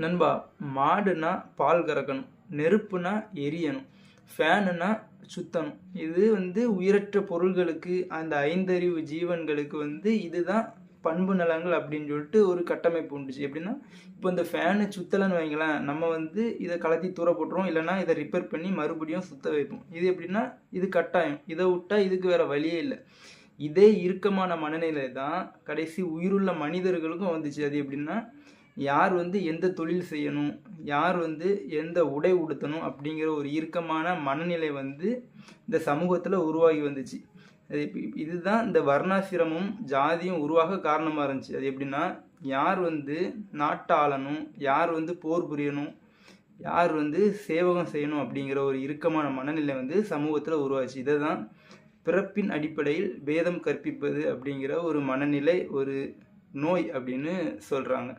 நண்பா, மாடுனா பால் கறக்கணும், நெருப்புனா எரியணும், ஃபேனுனா சுத்தணும். இது உயிரற்ற பொருள்களுக்கு, அந்த ஐந்தறிவு ஜீவன்களுக்கு இதுதான் பண்பு நலங்கள் அப்படின்னு சொல்லிட்டு ஒரு கட்டமைப்பு உண்டுச்சு. எப்படின்னா, இப்போ இந்த ஃபேனு சுத்தலைன்னு வைங்களேன், நம்ம இதை கலத்தி தூர போட்டுருவோம், இல்லைன்னா இதை ரிப்பேர் பண்ணி மறுபடியும் சுத்த வைப்போம். இது எப்படின்னா, இது கட்டாயம். இதை விட்டா இதுக்கு வேற வழியே இல்லை. இதே இறுக்கமான மனநிலை தான் கடைசி உயிருள்ள மனிதர்களுக்கும் வந்துச்சு. அது எப்படின்னா, யார் எந்த தொழில் செய்யணும், யார் எந்த உடை உடுத்தணும் அப்படிங்கிற ஒரு இறுக்கமான மனநிலை இந்த சமூகத்தில் உருவாகி வந்துச்சு. அது இதுதான் இந்த வர்ணாசிரமும் ஜாதியும் உருவாக காரணமாக இருந்துச்சு. அது எப்படின்னா, யார் நாட்டை ஆளணும், யார் போர் புரியணும், யார் சேவகம் செய்யணும் அப்படிங்கிற ஒரு இறுக்கமான மனநிலை சமூகத்தில் உருவாச்சு. இதை தான் பிறப்பின் அடிப்படையில் பேதம் கற்பிப்பது அப்படிங்கிற ஒரு மனநிலை, ஒரு நோய் அப்படின்னு சொல்கிறாங்க.